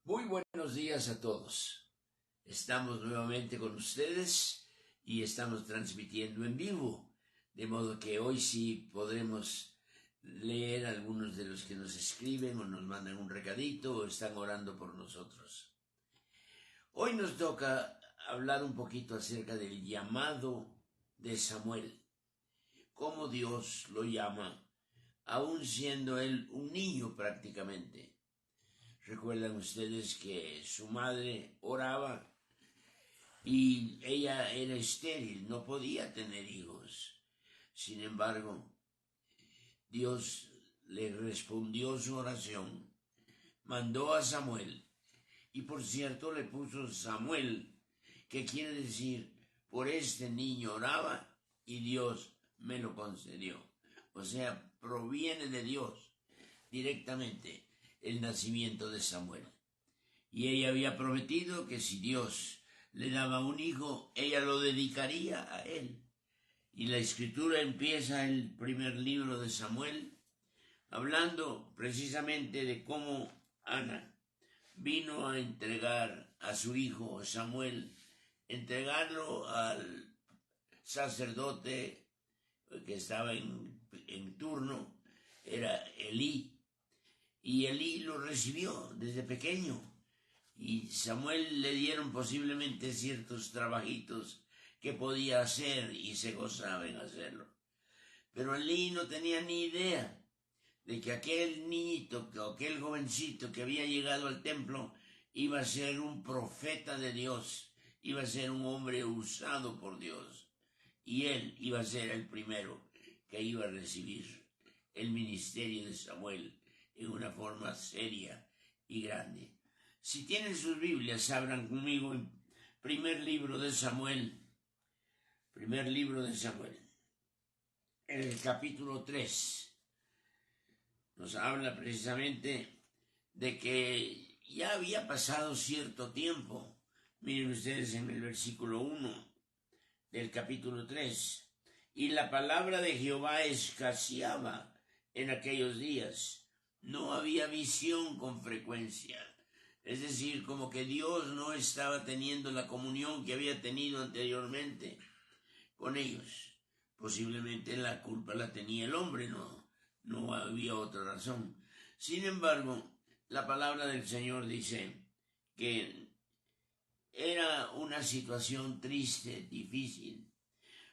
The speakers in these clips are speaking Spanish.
Muy buenos días a todos. Estamos nuevamente con ustedes y estamos transmitiendo en vivo, de modo que hoy sí podremos leer algunos de los que nos escriben o nos mandan un recadito o están orando por nosotros. Hoy nos toca hablar un poquito acerca del llamado de Samuel, cómo Dios lo llama, aún siendo él un niño prácticamente. Recuerdan ustedes que su madre oraba y ella era estéril, no podía tener hijos. Sin embargo, Dios le respondió su oración, mandó a Samuel y por cierto le puso Samuel, que quiere decir, por este niño oraba y Dios me lo concedió. O sea, proviene de Dios directamente el nacimiento de Samuel. Y ella había prometido que si Dios le daba un hijo, ella lo dedicaría a él. Y la escritura empieza el primer libro de Samuel hablando precisamente de cómo Ana vino a entregar a su hijo Samuel, entregarlo al sacerdote que estaba en turno, era Elí. Y Elí lo recibió desde pequeño. Y Samuel le dieron posiblemente ciertos trabajitos que podía hacer y se gozaba en hacerlo. Pero Elí no tenía ni idea de que aquel niñito, aquel jovencito que había llegado al templo iba a ser un profeta de Dios, iba a ser un hombre usado por Dios. Y él iba a ser el primero que iba a recibir el ministerio de Samuel en una forma seria y grande. Si tienen sus Biblias, abran conmigo en primer libro de Samuel, en el capítulo 3. Nos habla precisamente de que ya había pasado cierto tiempo. Miren ustedes en el versículo 1 del capítulo 3. Y la palabra de Jehová escaseaba en aquellos días. No había visión con frecuencia. Es decir, como que Dios no estaba teniendo la comunión que había tenido anteriormente con ellos. Posiblemente la culpa la tenía el hombre, no había otra razón. Sin embargo, la palabra del Señor dice que era una situación triste, difícil,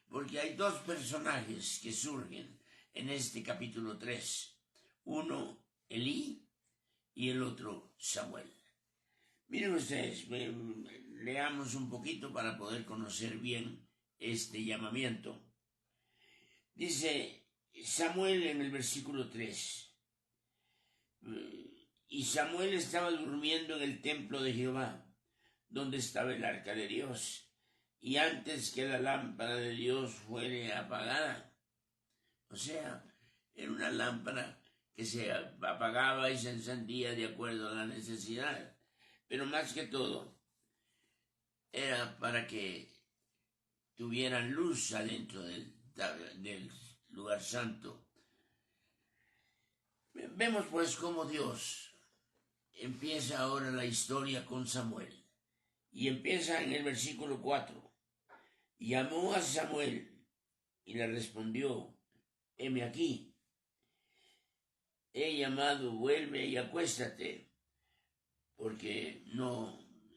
porque hay dos personajes que surgen en este capítulo 3. Uno, Elí, y el otro, Samuel. Miren ustedes, leamos un poquito para poder conocer bien este llamamiento. Dice Samuel en el versículo 3. Y Samuel estaba durmiendo en el templo de Jehová, donde estaba el arca de Dios, y antes que la lámpara de Dios fuere apagada. O sea, era una lámpara que se apagaba y se encendía de acuerdo a la necesidad. Pero más que todo, era para que tuvieran luz adentro del lugar santo. Vemos pues cómo Dios empieza ahora la historia con Samuel. Y empieza en el versículo 4. Llamó a Samuel y le respondió, heme aquí. He llamado, vuelve y acuéstate. Porque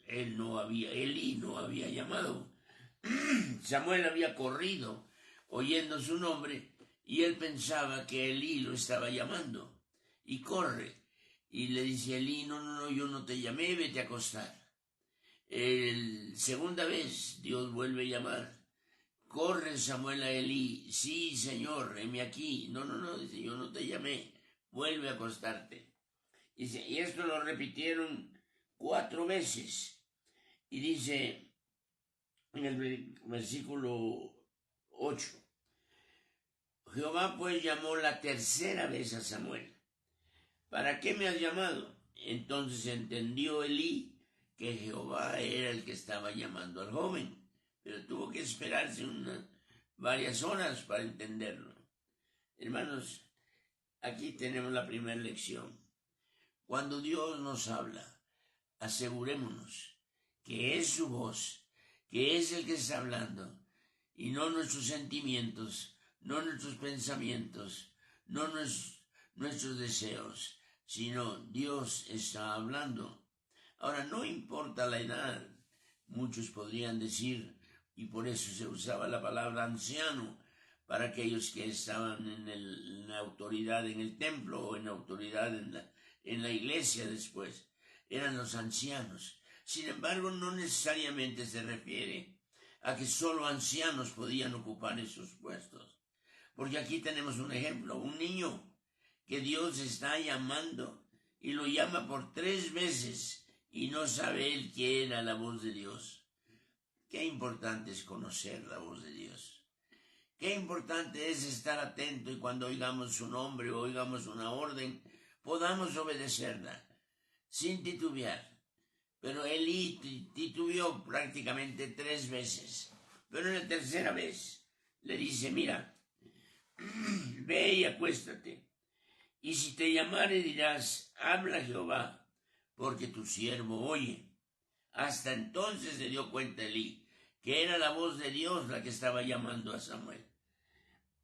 Elí no había llamado. Samuel había corrido oyendo su nombre y él pensaba que Elí lo estaba llamando. Y corre y le dice a Elí, no, yo no te llamé, vete a acostar. Segunda vez Dios vuelve a llamar. Corre Samuel a Elí, sí Señor, heme aquí. No, dice, yo no te llamé, vuelve a acostarte. Dice, y esto lo repitieron 4 veces. Y dice en el versículo 8, Jehová pues llamó la tercera vez a Samuel. ¿Para qué me has llamado? Entonces entendió Elí que Jehová era el que estaba llamando al joven, pero tuvo que esperarse varias horas para entenderlo. Hermanos, aquí tenemos la primera lección. Cuando Dios nos habla, asegurémonos que es su voz, que es el que está hablando, y no nuestros sentimientos, no nuestros pensamientos, no nuestros deseos, sino Dios está hablando. Ahora, no importa la edad, muchos podrían decir, y por eso se usaba la palabra anciano, para aquellos que estaban en la autoridad en el templo o en la autoridad en la iglesia después, eran los ancianos. Sin embargo, no necesariamente se refiere a que solo ancianos podían ocupar esos puestos. Porque aquí tenemos un ejemplo, un niño que Dios está llamando y lo llama por 3 veces y no sabe él qué era la voz de Dios. Qué importante es conocer la voz de Dios. Qué importante es estar atento y cuando oigamos su nombre o oigamos una orden, podamos obedecerla sin titubear. Pero Elí titubeó prácticamente 3 veces. Pero en la tercera vez le dice, mira, ve y acuéstate. Y si te llamare dirás, habla Jehová, porque tu siervo oye. Hasta entonces se dio cuenta Elí que era la voz de Dios la que estaba llamando a Samuel.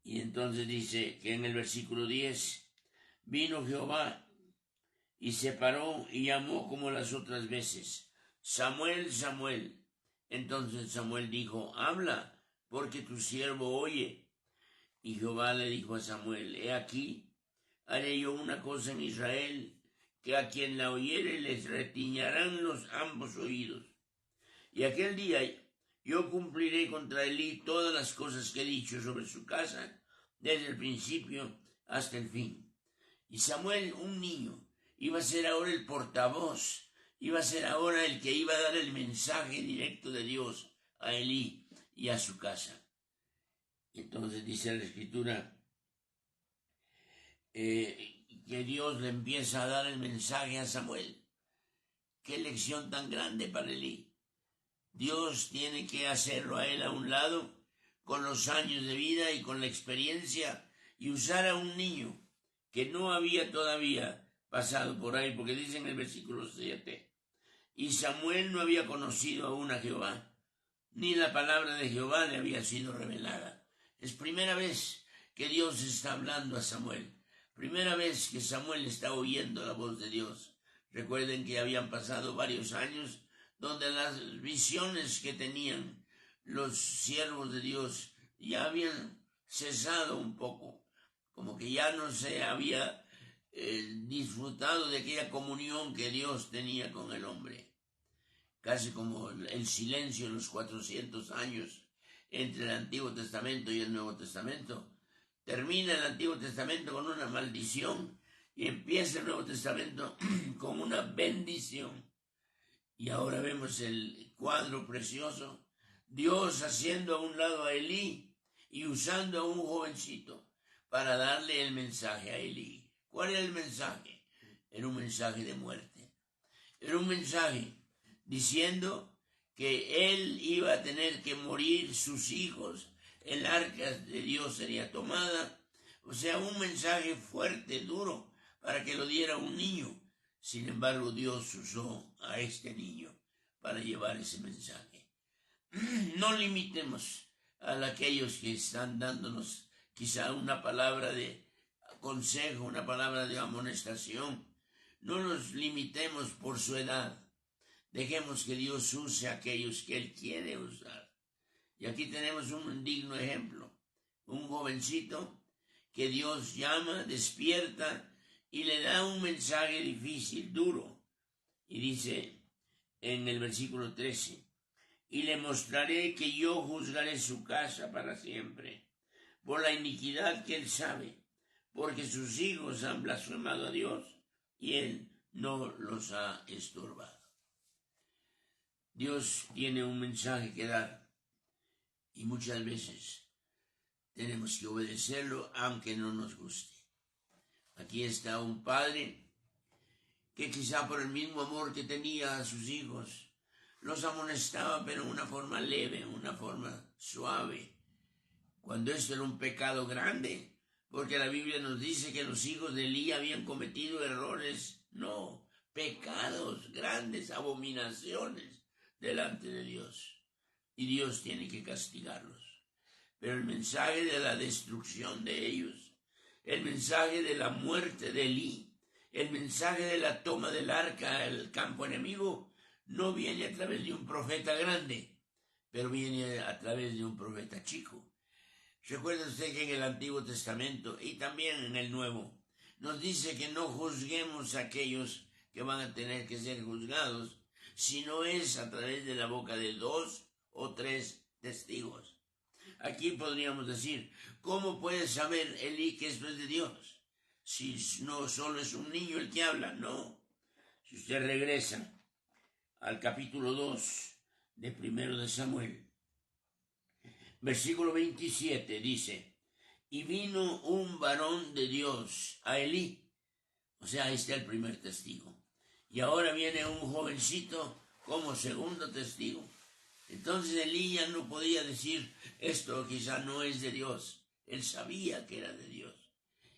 Y entonces dice que en el versículo 10, vino Jehová y se paró y llamó como las otras veces, Samuel, Samuel. Entonces Samuel dijo, habla, porque tu siervo oye. Y Jehová le dijo a Samuel, he aquí, haré yo una cosa en Israel, que a quien la oyere les retiñarán los ambos oídos. Y aquel día yo cumpliré contra Elí todas las cosas que he dicho sobre su casa, desde el principio hasta el fin. Y Samuel, un niño, iba a ser ahora el portavoz, iba a ser ahora el que iba a dar el mensaje directo de Dios a Elí y a su casa. Y entonces dice la Escritura que Dios le empieza a dar el mensaje a Samuel. Qué lección tan grande para Elí. Dios tiene que hacerlo a él a un lado, con los años de vida y con la experiencia, y usar a un niño que no había todavía pasado por ahí, porque dice en el versículo 7, y Samuel no había conocido aún a Jehová, ni la palabra de Jehová le había sido revelada. Es primera vez que Dios está hablando a Samuel, primera vez que Samuel está oyendo la voz de Dios. Recuerden que habían pasado varios años donde las visiones que tenían los siervos de Dios ya habían cesado un poco, como que ya no se había disfrutado de aquella comunión que Dios tenía con el hombre. Casi como el silencio en los 400 años entre el Antiguo Testamento y el Nuevo Testamento. Termina el Antiguo Testamento con una maldición y empieza el Nuevo Testamento con una bendición. Y ahora vemos el cuadro precioso, Dios haciendo a un lado a Elí y usando a un jovencito para darle el mensaje a Elí. ¿Cuál era el mensaje? Era un mensaje de muerte. Era un mensaje diciendo que él iba a tener que morir, sus hijos, el arca de Dios sería tomada. O sea, un mensaje fuerte, duro, para que lo diera un niño. Sin embargo, Dios usó a este niño para llevar ese mensaje. No limitemos a aquellos que están dándonos quizá una palabra de consejo, una palabra de amonestación. No nos limitemos por su edad. Dejemos que Dios use a aquellos que Él quiere usar. Y aquí tenemos un digno ejemplo. Un jovencito que Dios llama, despierta, y le da un mensaje difícil, duro. Y dice en el versículo 13, y le mostraré que yo juzgaré su casa para siempre, por la iniquidad que él sabe, porque sus hijos han blasfemado a Dios, y él no los ha estorbado. Dios tiene un mensaje que dar, y muchas veces tenemos que obedecerlo aunque no nos guste. Aquí está un padre que quizá por el mismo amor que tenía a sus hijos, los amonestaba, pero en una forma leve, en una forma suave. Cuando esto era un pecado grande, porque la Biblia nos dice que los hijos de Elí habían cometido errores. No, pecados, grandes abominaciones delante de Dios. Y Dios tiene que castigarlos. Pero el mensaje de la destrucción de ellos, el mensaje de la muerte de Elí, el mensaje de la toma del arca al campo enemigo, no viene a través de un profeta grande, pero viene a través de un profeta chico. Recuerda usted que en el Antiguo Testamento y también en el Nuevo nos dice que no juzguemos a aquellos que van a tener que ser juzgados, si no es a través de la boca de 2 o 3 testigos. Aquí podríamos decir, ¿cómo puede saber Elí que esto es de Dios? Si no solo es un niño el que habla, no. Si usted regresa al capítulo 2 de 1 de Samuel, versículo 27 dice, y vino un varón de Dios a Elí, o sea, ahí está el primer testigo, y ahora viene un jovencito como segundo testigo. Entonces Elí ya no podía decir, esto quizá no es de Dios, él sabía que era de Dios,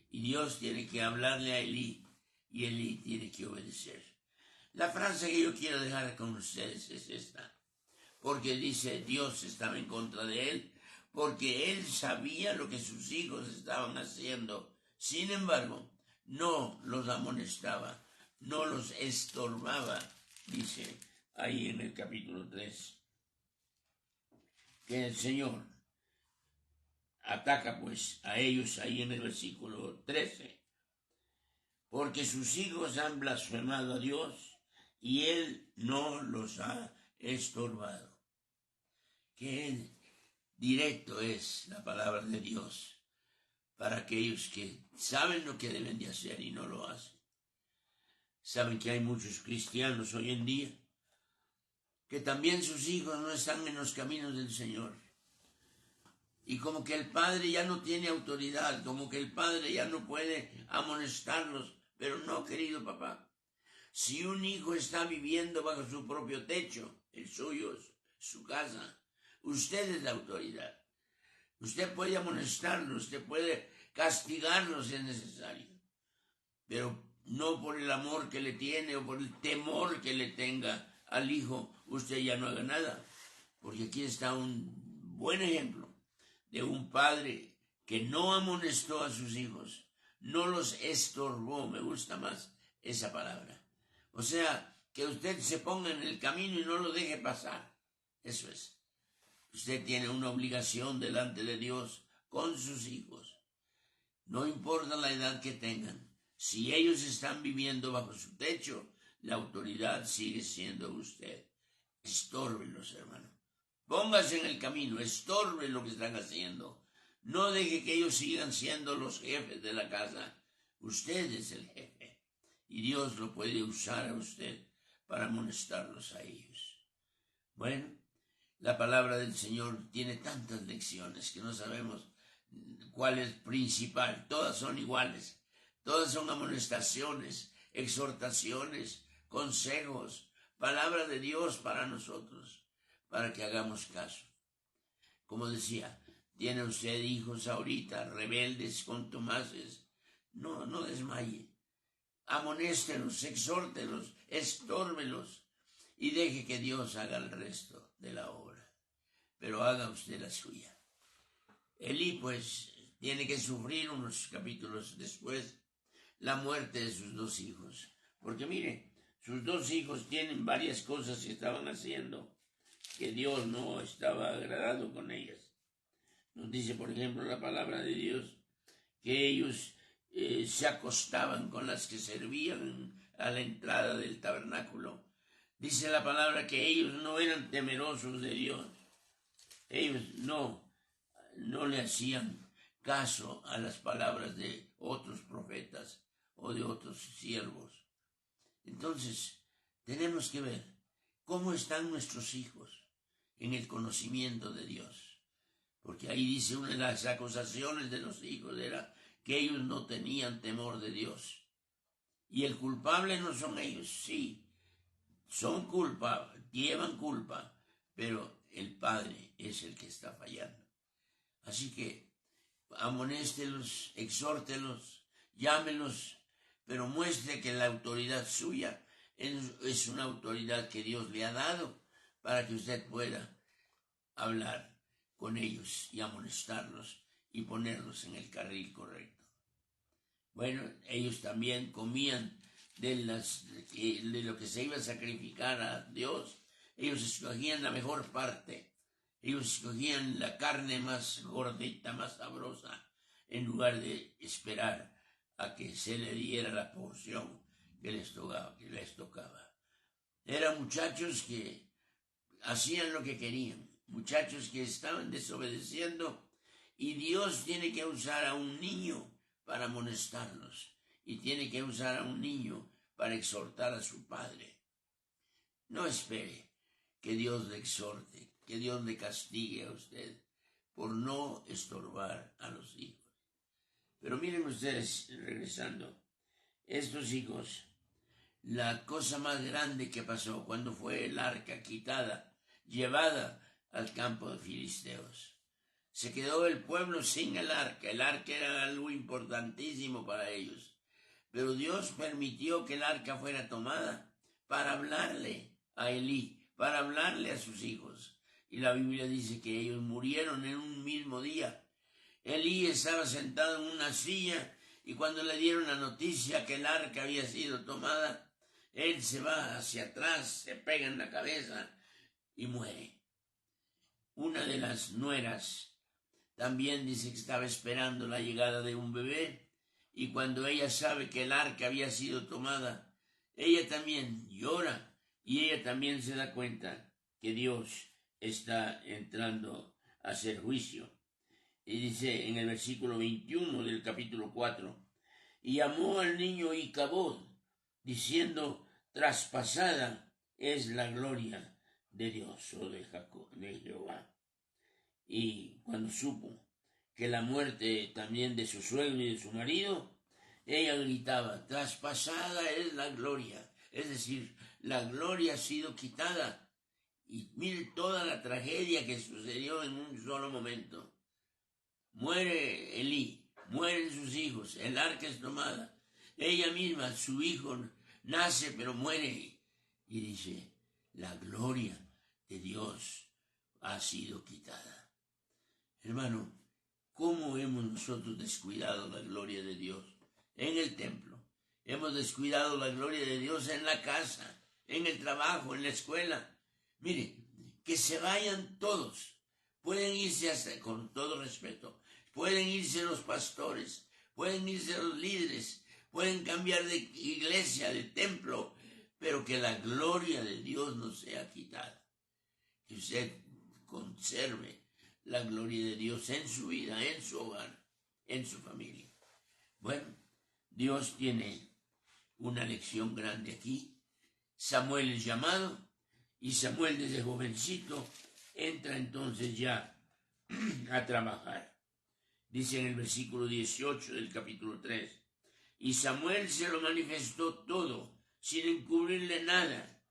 y Dios tiene que hablarle a Elí, y Elí tiene que obedecer. La frase que yo quiero dejar con ustedes es esta, porque dice Dios estaba en contra de él, porque él sabía lo que sus hijos estaban haciendo. Sin embargo, no los amonestaba, no los estorbaba, dice ahí en el capítulo 3. Que el Señor ataca pues a ellos ahí en el versículo 13. Porque sus hijos han blasfemado a Dios y él no los ha estorbado. Qué directo es la palabra de Dios para aquellos que saben lo que deben de hacer y no lo hacen. Saben que hay muchos cristianos hoy en día que también sus hijos no están en los caminos del Señor. Y como que el padre ya no tiene autoridad, como que el padre ya no puede amonestarlos. Pero no, querido papá, si un hijo está viviendo bajo su propio techo, el suyo, su casa, usted es la autoridad. Usted puede amonestarlo, usted puede castigarlo si es necesario, pero no por el amor que le tiene o por el temor que le tenga al hijo, usted ya no haga nada. Porque aquí está un buen ejemplo de un padre que no amonestó a sus hijos, no los estorbó, me gusta más esa palabra. O sea, que usted se ponga en el camino y no lo deje pasar. Eso es. Usted tiene una obligación delante de Dios con sus hijos. No importa la edad que tengan. Si ellos están viviendo bajo su techo, la autoridad sigue siendo usted. Estórbelos, hermano. Póngase en el camino, estorbe lo que están haciendo. No deje que ellos sigan siendo los jefes de la casa. Usted es el jefe. Y Dios lo puede usar a usted para amonestarlos a ellos. Bueno, la palabra del Señor tiene tantas lecciones que no sabemos cuál es principal. Todas son iguales. Todas son amonestaciones, exhortaciones, consejos, palabra de Dios para nosotros, para que hagamos caso. Como decía, tiene usted hijos ahorita, rebeldes, contumaces, no desmaye. Amonéstelos, exhórtelos, estórbelos y deje que Dios haga el resto de la obra. Pero haga usted la suya. Elí, pues, tiene que sufrir unos capítulos después la muerte de sus dos hijos. Porque mire, sus dos hijos tienen varias cosas que estaban haciendo que Dios no estaba agradado con ellas. Nos dice, por ejemplo, la palabra de Dios, que ellos se acostaban con las que servían a la entrada del tabernáculo. Dice la palabra que ellos no eran temerosos de Dios. Ellos no le hacían caso a las palabras de otros profetas o de otros siervos. Entonces, tenemos que ver cómo están nuestros hijos en el conocimiento de Dios. Porque ahí dice una de las acusaciones de los hijos era que ellos no tenían temor de Dios. Y el culpable no son ellos, sí, son culpables, llevan culpa, pero el padre es el que está fallando. Así que amonéstelos, exhórtelos, llámelos, pero muestre que la autoridad suya Es una autoridad que Dios le ha dado para que usted pueda hablar con ellos y amonestarlos y ponerlos en el carril correcto. Bueno, ellos también comían de lo que se iba a sacrificar a Dios. Ellos escogían la mejor parte. Ellos escogían la carne más gordita, más sabrosa, en lugar de esperar a que se le diera la porción que les tocaba. Eran muchachos que hacían lo que querían, muchachos que estaban desobedeciendo, y Dios tiene que usar a un niño para amonestarlos, y tiene que usar a un niño para exhortar a su padre. No espere que Dios le exhorte, que Dios le castigue a usted por no estorbar a los hijos. Pero miren ustedes, regresando, estos hijos, la cosa más grande que pasó cuando fue el arca quitada, llevada al campo de filisteos. Se quedó el pueblo sin el arca era algo importantísimo para ellos. Pero Dios permitió que el arca fuera tomada para hablarle a Elí, para hablarle a sus hijos. Y la Biblia dice que ellos murieron en un mismo día. Elí estaba sentado en una silla y cuando le dieron la noticia que el arca había sido tomada, él se va hacia atrás, se pega en la cabeza y muere. Una de las nueras también dice que estaba esperando la llegada de un bebé y cuando ella sabe que el arca había sido tomada, ella también llora y ella también se da cuenta que Dios está entrando a hacer juicio. Y dice en el versículo 21 del capítulo 4, y llamó al niño Icabod, diciendo, traspasada es la gloria de Dios o de Jehová. Y cuando supo que la muerte también de su suegro y de su marido, ella gritaba, traspasada es la gloria, es decir, la gloria ha sido quitada. Y mire toda la tragedia que sucedió en un solo momento. Muere Elí, mueren sus hijos, el arca es tomada. Ella misma, su hijo, nace pero muere. Y dice, la gloria de Dios ha sido quitada. Hermano, ¿cómo hemos nosotros descuidado la gloria de Dios en el templo? Hemos descuidado la gloria de Dios en la casa, en el trabajo, en la escuela. Mire, que se vayan todos. Pueden irse hasta, con todo respeto, pueden irse los pastores, pueden irse los líderes, pueden cambiar de iglesia, de templo, pero que la gloria de Dios no sea quitada. Que usted conserve la gloria de Dios en su vida, en su hogar, en su familia. Bueno, Dios tiene una lección grande aquí. Samuel es llamado y Samuel desde jovencito entra entonces ya a trabajar. Dice en el versículo 18 del capítulo 3, y Samuel se lo manifestó todo, sin encubrirle nada.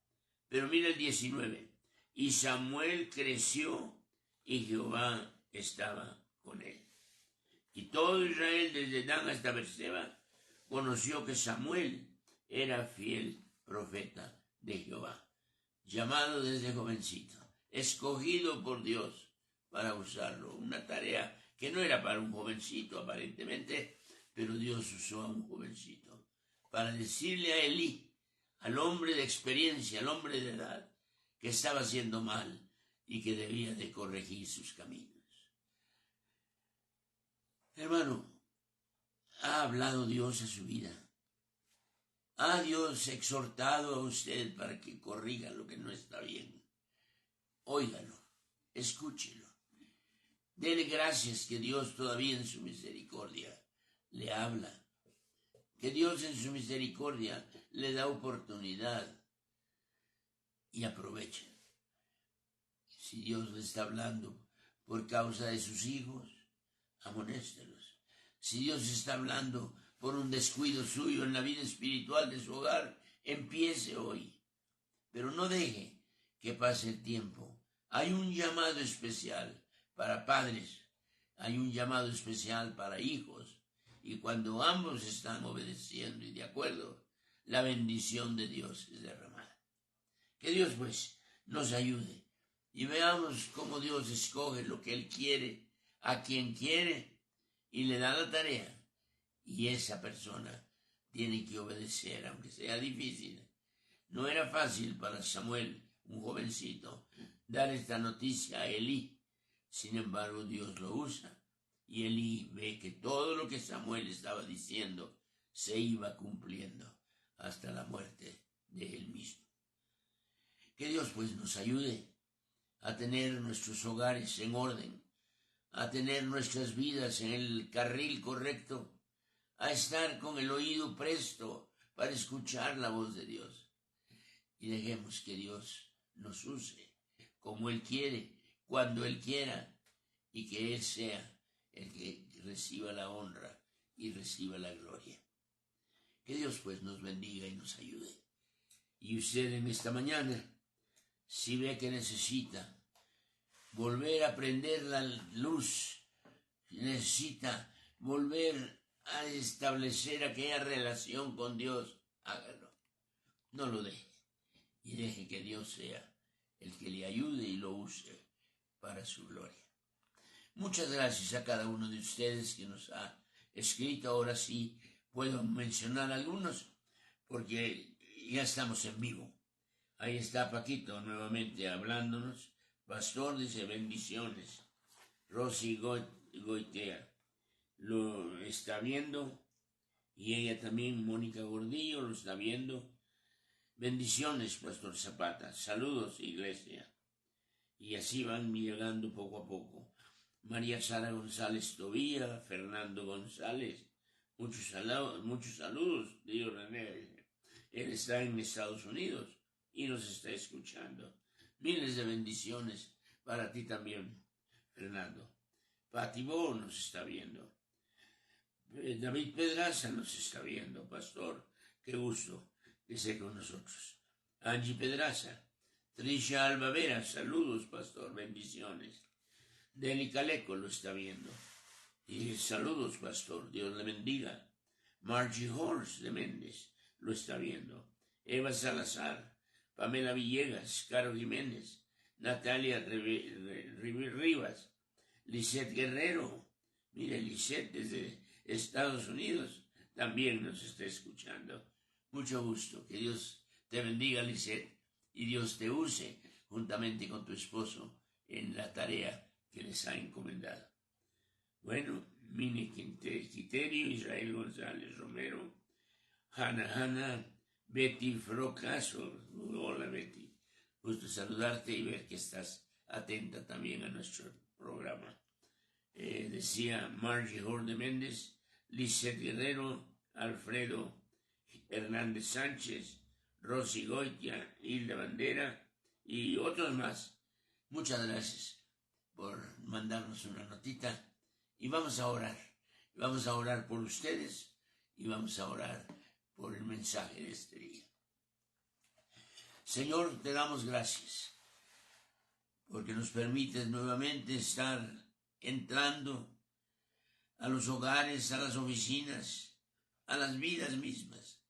Pero mira el 19, y Samuel creció y Jehová estaba con él. Y todo Israel desde Dan hasta Berseba conoció que Samuel era fiel profeta de Jehová, llamado desde jovencito, escogido por Dios para usarlo, una tarea que no era para un jovencito aparentemente, pero Dios usó a un jovencito para decirle a Elí, al hombre de experiencia, al hombre de edad, que estaba haciendo mal y que debía de corregir sus caminos. Hermano, ¿ha hablado Dios a su vida? ¿Ha Dios exhortado a usted para que corrija lo que no está bien? Óigalo, escúchelo. Dele gracias que Dios todavía en su misericordia le habla. Que Dios en su misericordia le da oportunidad y aproveche. Si Dios le está hablando por causa de sus hijos, amonéstelos. Si Dios está hablando por un descuido suyo en la vida espiritual de su hogar, empiece hoy. Pero no deje que pase el tiempo. Hay un llamado especial para padres, hay un llamado especial para hijos, y cuando ambos están obedeciendo y de acuerdo, la bendición de Dios es derramada. Que Dios pues nos ayude y veamos cómo Dios escoge lo que Él quiere, a quien quiere, y le da la tarea. Y esa persona tiene que obedecer, aunque sea difícil. No era fácil para Samuel, un jovencito, dar esta noticia a Elí. Sin embargo, Dios lo usa. Y Elí ve que todo lo que Samuel estaba diciendo se iba cumpliendo hasta la muerte de él mismo. Que Dios pues nos ayude a tener nuestros hogares en orden, a tener nuestras vidas en el carril correcto, a estar con el oído presto para escuchar la voz de Dios. Y dejemos que Dios nos use como Él quiere, cuando Él quiera, y que Él sea el que reciba la honra y reciba la gloria. Que Dios pues nos bendiga y nos ayude. Y usted en esta mañana, si ve que necesita volver a prender la luz, necesita volver a establecer aquella relación con Dios, hágalo. No lo deje y deje que Dios sea el que le ayude y lo use para su gloria. Muchas gracias a cada uno de ustedes que nos ha escrito. Ahora sí puedo mencionar algunos porque ya estamos en vivo. Ahí está Paquito nuevamente hablándonos. Pastor dice bendiciones. Rosy Goitea lo está viendo y ella también, Mónica Gordillo, lo está viendo. Bendiciones, Pastor Zapata. Saludos, iglesia. Y así van llegando poco a poco. María Sara González Tobía, Fernando González, muchos saludos, Dios René. Él está en Estados Unidos y nos está escuchando. Miles de bendiciones para ti también, Fernando. Patibó nos está viendo. David Pedraza nos está viendo, pastor. Qué gusto que esté con nosotros. Angie Pedraza. Trisha Albavera, saludos, pastor, bendiciones. Deli Caleco lo está viendo. Y saludos, pastor, Dios le bendiga. Margie Horst de Méndez lo está viendo. Eva Salazar, Pamela Villegas, Caro Jiménez, Natalia Rivas, Lisette Guerrero. Mire, Lisette desde Estados Unidos también nos está escuchando. Mucho gusto. Que Dios te bendiga, Lisette, y Dios te use juntamente con tu esposo en la tarea que les ha encomendado. Bueno, Mini Quiterio, Israel González Romero, Hanna, Betty Frocaso. Hola, Betty. Gusto saludarte y ver que estás atenta también a nuestro programa. Decía Margie Horde Méndez, Lisette Guerrero, Alfredo Hernández Sánchez, Rosy Goitia, Hilda Bandera y otros más. Muchas gracias por mandarnos una notita y vamos a orar por ustedes y vamos a orar por el mensaje de este día. Señor, te damos gracias porque nos permites nuevamente estar entrando a los hogares, a las oficinas, a las vidas mismas,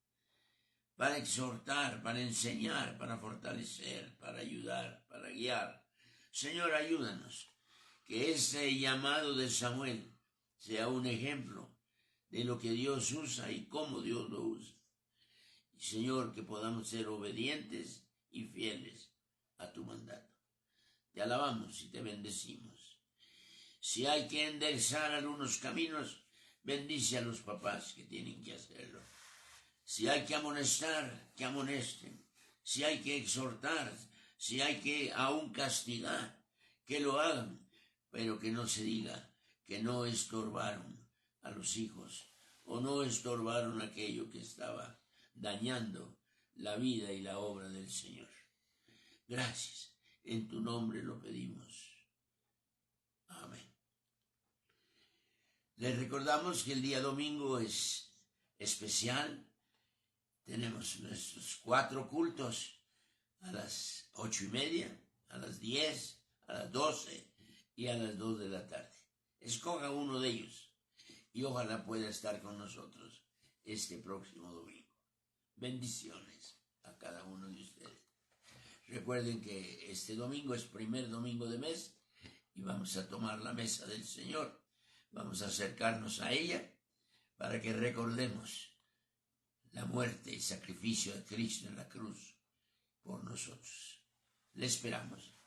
para exhortar, para enseñar, para fortalecer, para ayudar, para guiar. Señor, ayúdanos, que ese llamado de Samuel sea un ejemplo de lo que Dios usa y cómo Dios lo usa. Y Señor, que podamos ser obedientes y fieles a tu mandato. Te alabamos y te bendecimos. Si hay que enderezar algunos caminos, bendice a los papás que tienen que hacerlo. Si hay que amonestar, que amonesten. Si hay que exhortar, si hay que aún castigar, que lo hagan, pero que no se diga que no estorbaron a los hijos o no estorbaron aquello que estaba dañando la vida y la obra del Señor. Gracias, en tu nombre lo pedimos. Amén. Les recordamos que el día domingo es especial. Tenemos nuestros 4 cultos a las 8:30, a las 10, a las 12 y a las 2 de la tarde. Escoja uno de ellos y ojalá pueda estar con nosotros este próximo domingo. Bendiciones a cada uno de ustedes. Recuerden que este domingo es primer domingo de mes y vamos a tomar la mesa del Señor. Vamos a acercarnos a ella para que recordemos la muerte y sacrificio de Cristo en la cruz por nosotros. Le esperamos.